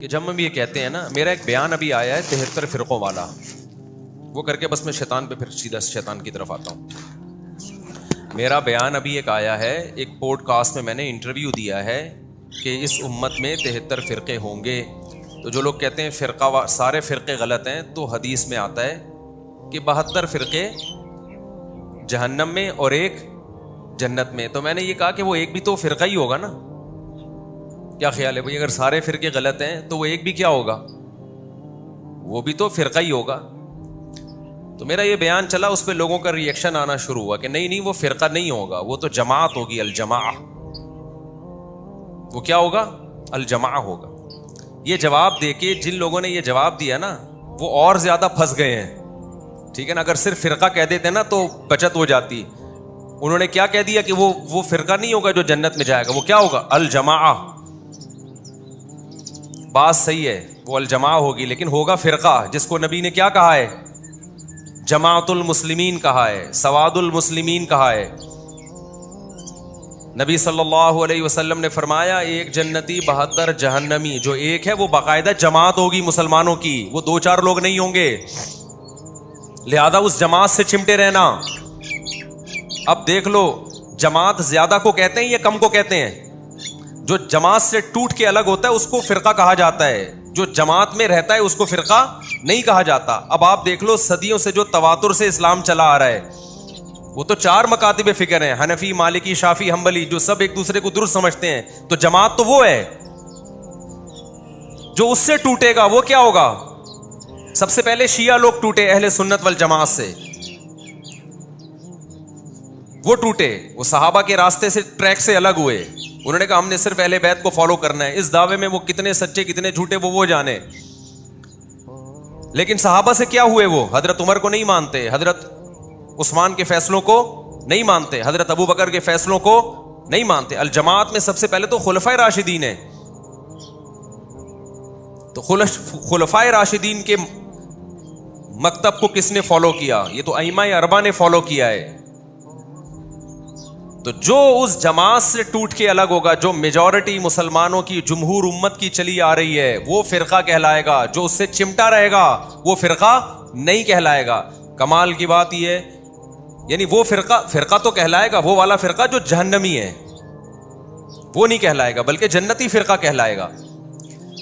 کہ جب ہم یہ کہتے ہیں نا، میرا ایک بیان ابھی آیا ہے 73 فرقوں والا، وہ کر کے بس میں شیطان پہ پھر سیدھا شیطان کی طرف آتا ہوں. میرا بیان ابھی ایک آیا ہے، ایک پوڈ کاسٹ میں نے انٹرویو دیا ہے کہ اس امت میں 73 فرقے ہوں گے. تو جو لوگ کہتے ہیں فرقہ سارے فرقے غلط ہیں، تو حدیث میں آتا ہے کہ 72 فرقے جہنم میں اور ایک جنت میں. تو میں نے یہ کہا کہ وہ ایک بھی تو فرقہ ہی ہوگا نا. کیا خیال ہے بھائی؟ اگر سارے فرقے غلط ہیں تو وہ ایک بھی کیا ہوگا؟ وہ بھی تو فرقہ ہی ہوگا. تو میرا یہ بیان چلا، اس پہ لوگوں کا ری ایکشن آنا شروع ہوا کہ نہیں وہ فرقہ نہیں ہوگا، وہ تو جماعت ہوگی، الجماع. وہ کیا ہوگا؟ الجماع ہوگا. یہ جواب دے کے جن لوگوں نے یہ جواب دیا نا، وہ اور زیادہ پھنس گئے ہیں. ٹھیک ہے نا؟ اگر صرف فرقہ کہہ دیتے نا تو بچت ہو جاتی. انہوں نے کیا کہہ دیا کہ وہ فرقہ نہیں ہوگا جو جنت میں جائے گا، وہ کیا ہوگا؟ الجماع. بات صحیح ہے، وہ الجماع ہوگی، لیکن ہوگا فرقہ جس کو نبی نے کیا کہا ہے؟ جماعت المسلمین کہا ہے، سواد المسلمین کہا ہے. نبی صلی اللہ علیہ وسلم نے فرمایا ایک جنتی 72 جہنمی. جو ایک ہے وہ باقاعدہ جماعت ہوگی مسلمانوں کی، وہ 2-4 لوگ نہیں ہوں گے. لہذا اس جماعت سے چمٹے رہنا. اب دیکھ لو، جماعت زیادہ کو کہتے ہیں یا کم کو کہتے ہیں؟ جو جماعت سے ٹوٹ کے الگ ہوتا ہے اس کو فرقہ کہا جاتا ہے، جو جماعت میں رہتا ہے اس کو فرقہ نہیں کہا جاتا. اب آپ دیکھ لو، صدیوں سے جو تواتر سے اسلام چلا آ رہا ہے، وہ تو 4 مکاتب فکر ہیں، حنفی، مالکی، شافعی، حنبلی، جو سب ایک دوسرے کو درست سمجھتے ہیں. تو جماعت تو وہ ہے. جو اس سے ٹوٹے گا وہ کیا ہوگا؟ سب سے پہلے شیعہ لوگ ٹوٹے اہل سنت والجماعت سے. وہ ٹوٹے، وہ صحابہ کے راستے سے، ٹریک سے الگ ہوئے. انہوں نے کہا ہم نے صرف اہل بیت کو فالو کرنا ہے. اس دعوے میں وہ کتنے سچے کتنے جھوٹے وہ جانے. لیکن صحابہ سے کیا ہوئے؟ وہ حضرت عمر کو نہیں مانتے، حضرت عثمان کے فیصلوں کو نہیں مانتے، حضرت ابو بکر کے فیصلوں کو نہیں مانتے. الجماعت میں سب سے پہلے تو خلفائے راشدین ہیں. تو خلفائے راشدین کے مکتب کو کس نے فالو کیا؟ یہ تو ائمہ اربعہ نے فالو کیا ہے. تو جو اس جماعت سے ٹوٹ کے الگ ہوگا، جو میجورٹی مسلمانوں کی، جمہور امت کی چلی آ رہی ہے، وہ فرقہ کہلائے گا. جو اس سے چمٹا رہے گا وہ فرقہ نہیں کہلائے گا. کمال کی بات یہ ہے، یعنی وہ فرقہ تو کہلائے گا، وہ والا فرقہ جو جہنمی ہے وہ نہیں کہلائے گا، بلکہ جنتی فرقہ کہلائے گا.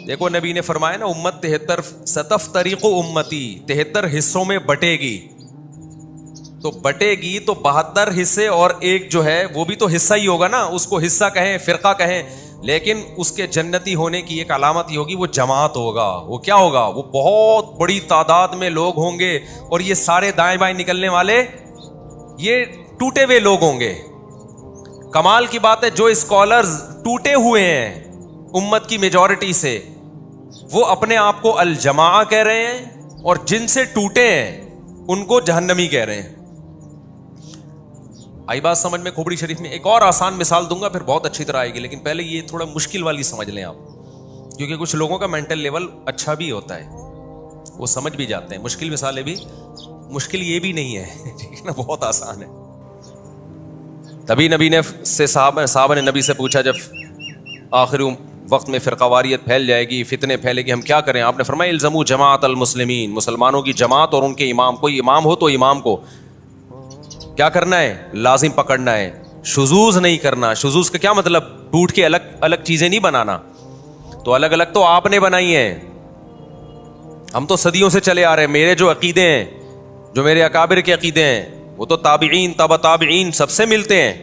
دیکھو نبی نے فرمایا نا، امت 73 ستفترق امتی، 73 حصوں میں بٹے گی. تو بٹے گی تو 72 حصے اور ایک جو ہے وہ بھی تو حصہ ہی ہوگا نا. اس کو حصہ کہیں، فرقہ کہیں، لیکن اس کے جنتی ہونے کی ایک علامت یہ ہوگی، وہ جماعت ہوگا. وہ کیا ہوگا؟ وہ بہت بڑی تعداد میں لوگ ہوں گے، اور یہ سارے دائیں بائیں نکلنے والے یہ ٹوٹے ہوئے لوگ ہوں گے. کمال کی بات ہے، جو اسکالرز ٹوٹے ہوئے ہیں امت کی میجورٹی سے، وہ اپنے آپ کو الجماع کہہ رہے ہیں، اور جن سے ٹوٹے ہیں ان کو جہنمی کہہ رہے ہیں. آئی بات سمجھ میں؟ کھوپڑی شریف میں ایک اور آسان مثال دوں گا، پھر بہت اچھی طرح آئے گی، لیکن پہلے یہ تھوڑا مشکل والی سمجھ لیں آپ، کیونکہ کچھ لوگوں کا مینٹل لیول اچھا بھی ہوتا ہے، وہ سمجھ بھی جاتے ہیں. مشکل مثالیں بھی، مشکل یہ بھی نہیں ہے، ٹھیک ہے نا، بہت آسان ہے. تبھی نبی نے صحابہ نے نبی سے پوچھا، جب آخری وقت میں فرقہ واریت پھیل جائے گی، فتنے پھیلے گی، ہم کیا کریں؟ آپ نے فرمایا الزموا جماعت المسلمین، مسلمانوں کی جماعت اور ان کے امام. کوئی امام ہو تو امام کو کیا کرنا ہے؟ لازم پکڑنا ہے. شذوذ نہیں کرنا. شذوذ کا کیا مطلب؟ ٹوٹ کے الگ الگ چیزیں نہیں بنانا. تو الگ الگ تو آپ نے بنائی ہیں، ہم تو صدیوں سے چلے آ رہے ہیں. میرے جو عقیدے ہیں، جو میرے اکابر کے عقیدے ہیں، وہ تو تابعین، تبع تابعین سب سے ملتے ہیں.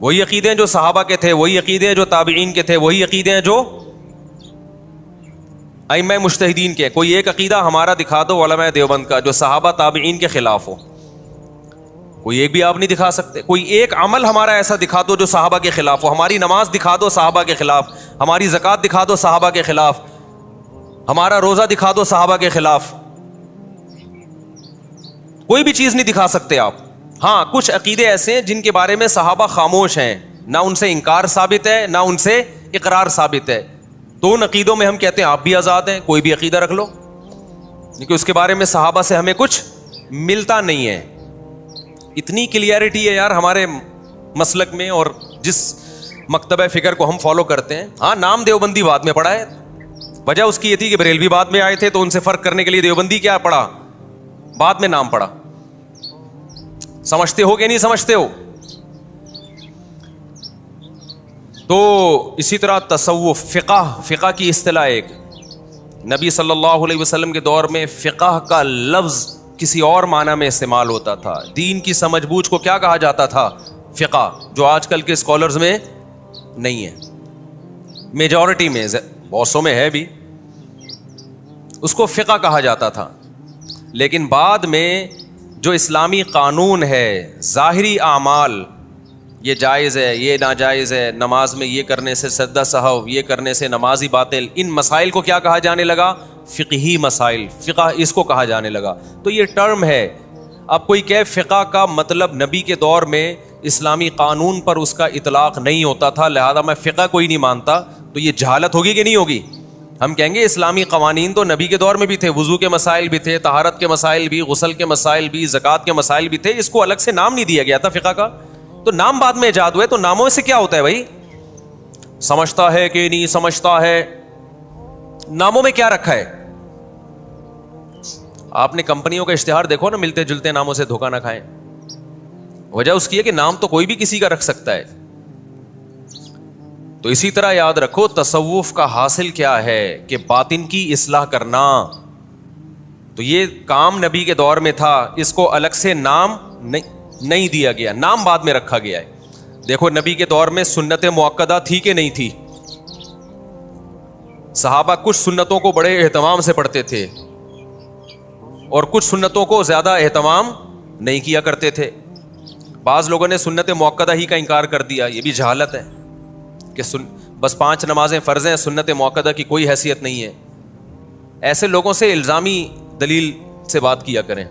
وہی عقیدے ہیں جو صحابہ کے تھے، وہی عقیدے ہیں جو تابعین کے تھے، وہی عقیدے ہیں جو ائمہ مجتہدین کے. کوئی ایک عقیدہ ہمارا دکھا دو علماء دیوبند کا جو صحابہ تابعین کے خلاف ہو، کوئی ایک بھی آپ نہیں دکھا سکتے. کوئی ایک عمل ہمارا ایسا دکھا دو جو صحابہ کے خلاف ہو. ہماری نماز دکھا دو صحابہ کے خلاف، ہماری زکوٰۃ دکھا دو صحابہ کے خلاف، ہمارا روزہ دکھا دو صحابہ کے خلاف. کوئی بھی چیز نہیں دکھا سکتے آپ. ہاں، کچھ عقیدے ایسے ہیں جن کے بارے میں صحابہ خاموش ہیں، نہ ان سے انکار ثابت ہے نہ ان سے اقرار ثابت ہے. تو ان عقیدوں میں ہم کہتے ہیں آپ بھی آزاد ہیں، کوئی بھی عقیدہ رکھ لو، کیونکہ اس کے بارے میں صحابہ سے ہمیں کچھ ملتا نہیں ہے. اتنی کلیئرٹی ہے یار ہمارے مسلک میں اور جس مکتبہ فکر کو ہم فالو کرتے ہیں. ہاں، نام دیوبندی بعد میں پڑا ہے، وجہ اس کی یہ تھی کہ بریلوی بعد میں آئے تھے تو ان سے فرق کرنے کے لیے دیوبندی کیا پڑا, بعد میں نام پڑا. سمجھتے ہو کہ نہیں سمجھتے ہو؟ تو اسی طرح تصوف, فقہ کی اصطلاح ایک, نبی صلی اللہ علیہ وسلم کے دور میں فقہ کا لفظ کسی اور معنی میں استعمال ہوتا تھا. دین کی سمجھ بوجھ کو کیا کہا جاتا تھا؟ فقہ, جو آج کل کے اسکالرز میں نہیں ہے, میجورٹی میں, بہت سو میں ہے بھی, اس کو فقہ کہا جاتا تھا. لیکن بعد میں جو اسلامی قانون ہے, ظاہری اعمال, یہ جائز ہے, یہ ناجائز ہے, نماز میں یہ کرنے سے سجدہ سہو, یہ کرنے سے نمازی باطل, ان مسائل کو کیا کہا جانے لگا؟ فقہی مسائل, فقہ اس کو کہا جانے لگا. تو یہ ٹرم ہے. اب کوئی کہ فقہ کا مطلب نبی کے دور میں اسلامی قانون پر اس کا اطلاق نہیں ہوتا تھا, لہذا میں فقہ کوئی نہیں مانتا, تو یہ جہالت ہوگی کہ نہیں ہوگی؟ ہم کہیں گے اسلامی قوانین تو نبی کے دور میں بھی تھے, وضو کے مسائل بھی تھے, طہارت کے مسائل بھی, غسل کے مسائل بھی, زکوٰۃ کے مسائل بھی تھے, اس کو الگ سے نام نہیں دیا گیا تھا فقہ کا. تو نام بعد میں ایجاد ہوئے, تو ناموں سے کیا ہوتا ہے بھائی؟ سمجھتا ہے کہ نہیں سمجھتا ہے؟ ناموں میں کیا رکھا ہے؟ آپ نے کمپنیوں کا اشتہار دیکھو نا, ملتے جلتے ناموں سے دھوکہ نہ کھائیں. وجہ اس کی ہے کہ نام تو کوئی بھی کسی کا رکھ سکتا ہے. تو اسی طرح یاد رکھو, تصوف کا حاصل کیا ہے کہ باطن کی اصلاح کرنا. تو یہ کام نبی کے دور میں تھا, اس کو الگ سے نام نہیں دیا گیا, نام بعد میں رکھا گیا ہے. دیکھو نبی کے دور میں سنت مؤکدہ تھی کہ نہیں تھی؟ صحابہ کچھ سنتوں کو بڑے اہتمام سے پڑھتے تھے اور کچھ سنتوں کو زیادہ اہتمام نہیں کیا کرتے تھے. بعض لوگوں نے سنت مؤکدہ ہی کا انکار کر دیا, یہ بھی جہالت ہے کہ بس 5 نمازیں فرض ہیں, سنت مؤکدہ کی کوئی حیثیت نہیں ہے. ایسے لوگوں سے الزامی دلیل سے بات کیا کریں.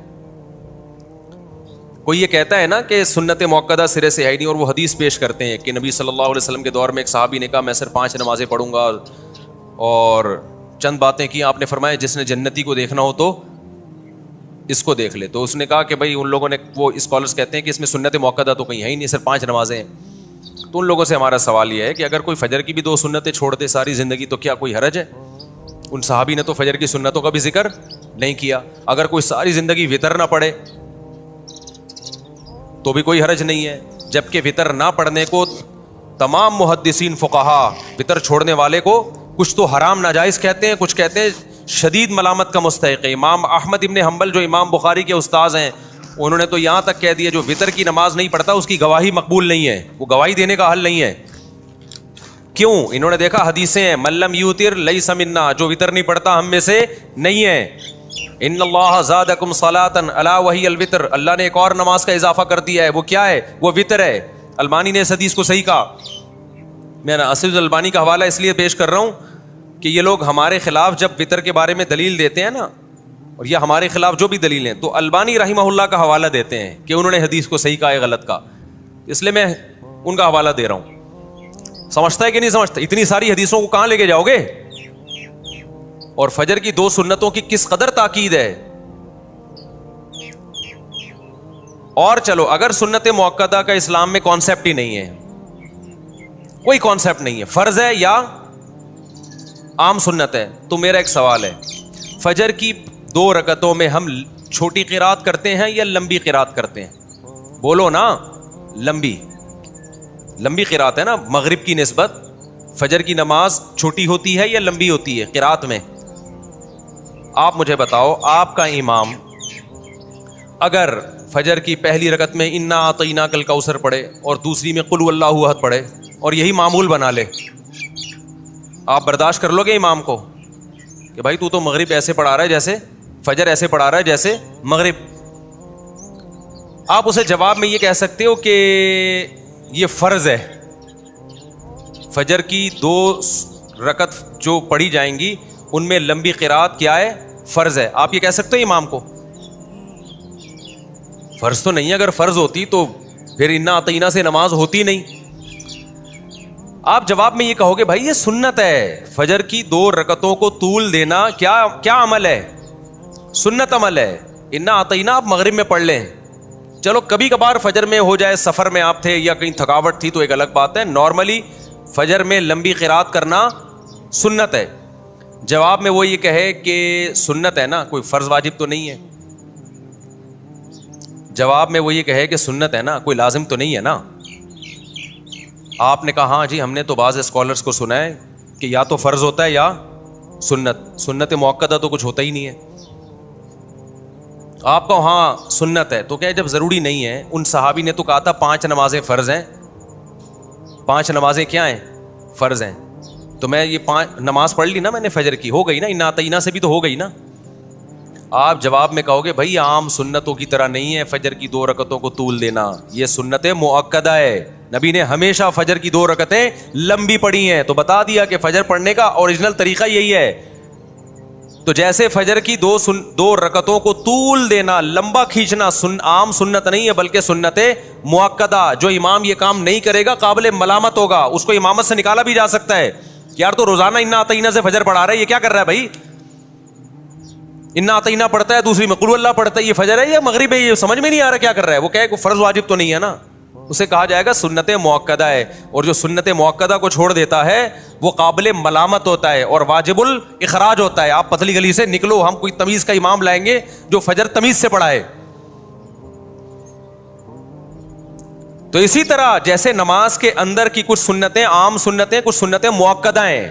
کوئی یہ کہتا ہے نا کہ سنت مؤکدہ سرے سے ہے ہی نہیں, اور وہ حدیث پیش کرتے ہیں کہ نبی صلی اللہ علیہ وسلم کے دور میں ایک صحابی نے کہا میں صرف 5 نمازیں پڑھوں گا, اور چند باتیں کی, آپ نے فرمایا جس نے جنتی کو دیکھنا ہو تو اس کو دیکھ لے. تو اس نے کہا کہ بھائی ان لوگوں نے, وہ اسکالرس کہتے ہیں کہ اس میں سنت مؤکدہ تو کہیں ہے ہی نہیں, صرف 5 نمازیں ہیں. تو ان لوگوں سے ہمارا سوال یہ ہے کہ اگر کوئی فجر کی بھی 2 سنتیں چھوڑ دے ساری زندگی تو کیا کوئی حرج ہے؟ ان صحابی نے تو فجر کی سنتوں کا بھی ذکر نہیں کیا. اگر کوئی ساری زندگی وطر نہ پڑھے تو بھی کوئی حرج نہیں ہے, جبکہ وطر نہ پڑھنے کو تمام محدثین فقہا وطر چھوڑنے والے کو کچھ تو حرام ناجائز کہتے ہیں, کچھ کہتے ہیں شدید ملامت کا مستحق ہے. امام احمد ابن حنبل جو امام بخاری کے استاذ ہیں, انہوں نے تو یہاں تک کہہ دیا جو وطر کی نماز نہیں پڑھتا اس کی گواہی مقبول نہیں ہے, وہ گواہی دینے کا حل نہیں ہے. کیوں؟ انہوں نے دیکھا حدیثیں ہیں, من لم یوتر لیس منا, جو وطر نہیں پڑھتا ہم میں سے نہیں ہے. ان اللہ زادکم صلاۃ الا وہی الوتر, اللہ نے ایک اور نماز کا اضافہ کر دیا ہے, وہ کیا ہے؟ وہ وطر ہے. البانی نے اس حدیث کو صحیح کہا. میں ناصر البانی کا حوالہ اس لیے پیش کر رہا ہوں کہ یہ لوگ ہمارے خلاف جب وطر کے بارے میں دلیل دیتے ہیں نا, اور یہ ہمارے خلاف جو بھی دلیل ہیں, تو البانی رحمہ اللہ کا حوالہ دیتے ہیں کہ انہوں نے حدیث کو صحیح کہا ہے غلط کہا, اس لیے میں ان کا حوالہ دے رہا ہوں. سمجھتا ہے کہ نہیں سمجھتا؟ اتنی ساری حدیثوں کو کہاں لے کے جاؤ گے؟ اور فجر کی 2 سنتوں کی کس قدر تاکید ہے. اور چلو اگر سنت مؤکدہ کا اسلام میں کانسیپٹ ہی نہیں ہے, کوئی کانسیپٹ نہیں ہے, فرض ہے یا عام سنت ہے, تو میرا ایک سوال ہے, فجر کی 2 رکعتوں میں ہم چھوٹی قرات کرتے ہیں یا لمبی قرات کرتے ہیں؟ بولو نا. لمبی قرات ہے نا, مغرب کی نسبت فجر کی نماز چھوٹی ہوتی ہے یا لمبی ہوتی ہے قرات میں؟ آپ مجھے بتاؤ, آپ کا امام اگر فجر کی پہلی رکعت میں انا اعطیناک الکوثر پڑھے اور دوسری میں قل واللہ احد پڑھے اور یہی معمول بنا لے, آپ برداشت کر لو گے امام کو کہ بھائی تو مغرب ایسے پڑھا رہا ہے جیسے فجر ایسے پڑھا رہا ہے جیسے مغرب؟ آپ اسے جواب میں یہ کہہ سکتے ہو کہ یہ فرض ہے, فجر کی 2 رکعت جو پڑھی جائیں گی ان میں لمبی قرات کیا ہے؟ فرض ہے. آپ یہ کہہ سکتے ہو امام کو؟ فرض تو نہیں ہے, اگر فرض ہوتی تو پھر انا اعطینا سے نماز ہوتی نہیں. آپ جواب میں یہ کہو گے بھائی یہ سنت ہے, فجر کی 2 رکعتوں کو طول دینا کیا عمل ہے؟ سنت عمل ہے. انا اعطینا آپ مغرب میں پڑھ لیں, چلو کبھی کبھار فجر میں ہو جائے, سفر میں آپ تھے یا کہیں تھکاوٹ تھی تو ایک الگ بات ہے. نارملی فجر میں لمبی قرات کرنا سنت ہے. جواب میں وہ یہ کہے کہ سنت ہے نا، کوئی فرض واجب تو نہیں ہے. جواب میں وہ یہ کہے کہ سنت ہے نا، کوئی لازم تو نہیں ہے نا. آپ نے کہا ہاں جی ہم نے تو بعض اسکالرس کو سنا ہے کہ یا تو فرض ہوتا ہے یا سنت موقدہ تو کچھ ہوتا ہی نہیں ہے. آپ کو ہاں سنت ہے تو کیا جب ضروری نہیں ہے؟ ان صحابی نے تو کہا تھا 5 نمازیں فرض ہیں. 5 نمازیں کیا ہیں؟ فرض ہیں. تو میں یہ 5 نماز پڑھ لی نا میں نے فجر کی، ہو گئی نا، انا اعطینٰ سے بھی تو ہو گئی نا. آپ جواب میں کہو گے بھائی عام سنتوں کی طرح نہیں ہے فجر کی 2 رکعتوں کو طول دینا، یہ سنت مؤکدہ ہے. نبی نے ہمیشہ فجر کی 2 رکعتیں لمبی پڑھی ہیں. تو بتا دیا کہ فجر پڑھنے کا اوریجنل طریقہ یہی ہے. تو جیسے فجر کی 2 رکعتوں کو طول دینا، لمبا کھینچنا عام سنت نہیں ہے بلکہ سنت مؤکدہ. جو امام یہ کام نہیں کرے گا قابل ملامت ہوگا، اس کو امامت سے نکالا بھی جا سکتا ہے کہ یار تو روزانہ انا اعطینٰ سے فجر پڑھا رہا ہے، یہ کیا کر رہا ہے بھائی؟ انا اعطینٰ پڑھتا ہے، دوسری میں قل اللہ پڑھتا ہے، یہ فجر ہے یا مغرب ہے؟ یہ سمجھ میں نہیں آ رہا کیا کر رہا ہے. وہ کہے کہ فرض واجب تو نہیں ہے نا، اسے کہا جائے گا سنت مؤکدہ ہے. اور جو سنت مؤکدہ کو چھوڑ دیتا ہے وہ قابل ملامت ہوتا ہے اور واجب الاخراج ہوتا ہے. آپ پتلی گلی سے نکلو، ہم کوئی تمیز کا امام لائیں گے جو فجر تمیز سے پڑھائے. تو اسی طرح جیسے نماز کے اندر کی کچھ سنتیں عام سنتیں، کچھ سنتیں مؤکدہ ہیں،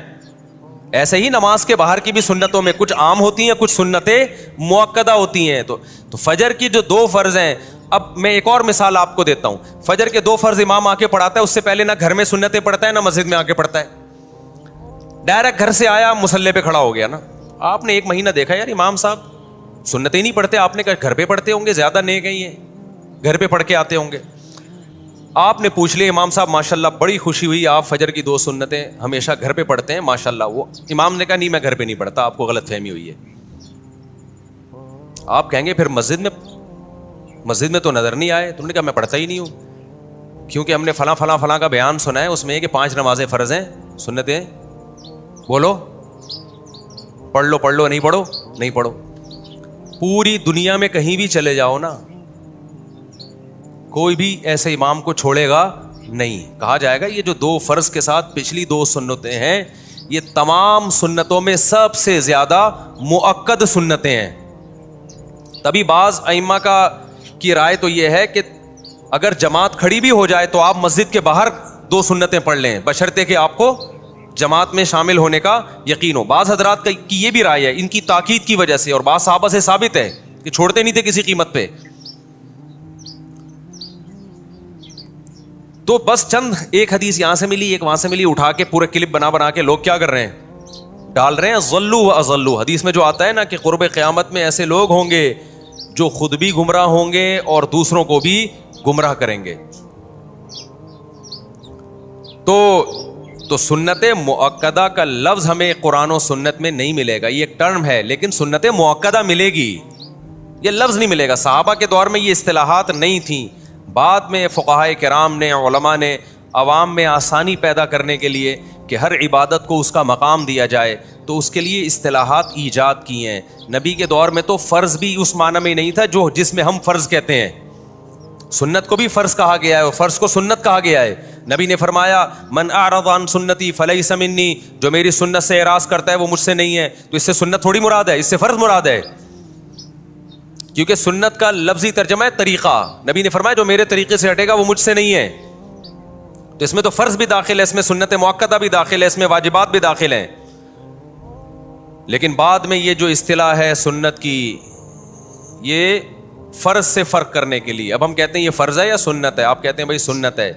ایسے ہی نماز کے باہر کی بھی سنتوں میں کچھ عام ہوتی ہیں، کچھ سنتیں مؤکدہ ہوتی ہیں. تو فجر کی جو 2 فرض ہیں، اب میں ایک اور مثال آپ کو دیتا ہوں. فجر کے 2 فرض امام آ کے پڑھاتا ہے، اس سے پہلے نہ گھر میں سنتیں پڑھتا ہے نہ مسجد میں آ کے پڑھتا ہے. ڈائریکٹ گھر سے آیا مصلی پہ کھڑا ہو گیا نا. آپ نے 1 مہینہ دیکھا یار امام صاحب سنتیں نہیں پڑھتے، آپ نے کہا گھر پہ پڑھتے ہوں گے، زیادہ نیک ہیں یہ، گھر پہ پڑھ کے آتے ہوں گے. آپ نے پوچھ لیا امام صاحب ماشاء اللہ بڑی خوشی ہوئی، آپ فجر کی 2 سنتیں ہمیشہ گھر پہ پڑھتے ہیں ماشاء اللہ. وہ امام نے کہا نہیں میں گھر پہ نہیں پڑھتا، آپ کو غلط فہمی ہوئی ہے. آپ کہیں گے پھر مسجد میں تو نظر نہیں آئے. تم نے کہا میں پڑھتا ہی نہیں ہوں، کیونکہ ہم نے فلاں فلاں فلاں کا بیان سنا ہے، اس میں کہ 5 نمازیں فرض ہیں، سنتیں بولو پڑھ لو، نہیں پڑھو نہیں پڑھو. پوری دنیا میں کہیں بھی چلے جاؤ نا، کوئی بھی ایسے امام کو چھوڑے گا نہیں. کہا جائے گا یہ جو 2 فرض کے ساتھ پچھلی 2 سنتیں ہیں، یہ تمام سنتوں میں سب سے زیادہ مؤکد سنتیں ہیں. تبھی بعض ائمہ کی رائے تو یہ ہے کہ اگر جماعت کھڑی بھی ہو جائے تو آپ مسجد کے باہر 2 سنتیں پڑھ لیں، بشرطے کہ آپ کو جماعت میں شامل ہونے کا یقین ہو. بعض حضرات کی یہ بھی رائے ہے ان کی تاکید کی وجہ سے، اور بعض صحابہ سے ثابت ہے کہ چھوڑتے نہیں تھے کسی قیمت پہ. تو بس چند ایک حدیث یہاں سے ملی ایک وہاں سے ملی، اٹھا کے پورے کلپ بنا کے لوگ کیا کر رہے ہیں؟ ڈال رہے ہیں. ضلوا واضلوا، حدیث میں جو آتا ہے نا کہ قرب قیامت میں ایسے لوگ ہوں گے جو خود بھی گمراہ ہوں گے اور دوسروں کو بھی گمراہ کریں گے. تو سنت مؤکدہ کا لفظ ہمیں قرآن و سنت میں نہیں ملے گا، یہ ایک ٹرم ہے، لیکن سنت مؤکدہ ملے گی، یہ لفظ نہیں ملے گا. صحابہ کے دور میں یہ اصطلاحات نہیں تھیں. بعد میں فقہائے کرام نے، علماء نے عوام میں آسانی پیدا کرنے کے لیے کہ ہر عبادت کو اس کا مقام دیا جائے تو اس کے لیے اصطلاحات ایجاد کی ہیں. نبی کے دور میں تو فرض بھی اس معنی میں نہیں تھا جس میں ہم فرض کہتے ہیں. سنت کو بھی فرض کہا گیا ہے اور فرض کو سنت کہا گیا ہے. نبی نے فرمایا من اعرض عن سنتی فلیس منی، جو میری سنت سے اعراض کرتا ہے وہ مجھ سے نہیں ہے. تو اس سے سنت تھوڑی مراد ہے، اس سے فرض مراد ہے، کیونکہ سنت کا لفظی ترجمہ ہے طریقہ. نبی نے فرمایا جو میرے طریقے سے ہٹے گا وہ مجھ سے نہیں ہے. تو اس میں تو فرض بھی داخل ہے، اس میں سنت مؤکدہ بھی داخل ہے، اس میں واجبات بھی داخل ہیں. لیکن بعد میں یہ جو اصطلاح ہے سنت کی، یہ فرض سے فرق کرنے کے لیے، اب ہم کہتے ہیں یہ فرض ہے یا سنت ہے، آپ کہتے ہیں بھائی سنت ہے،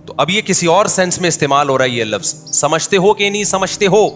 تو اب یہ کسی اور سینس میں استعمال ہو رہا ہے یہ لفظ. سمجھتے ہو کہ نہیں سمجھتے ہو،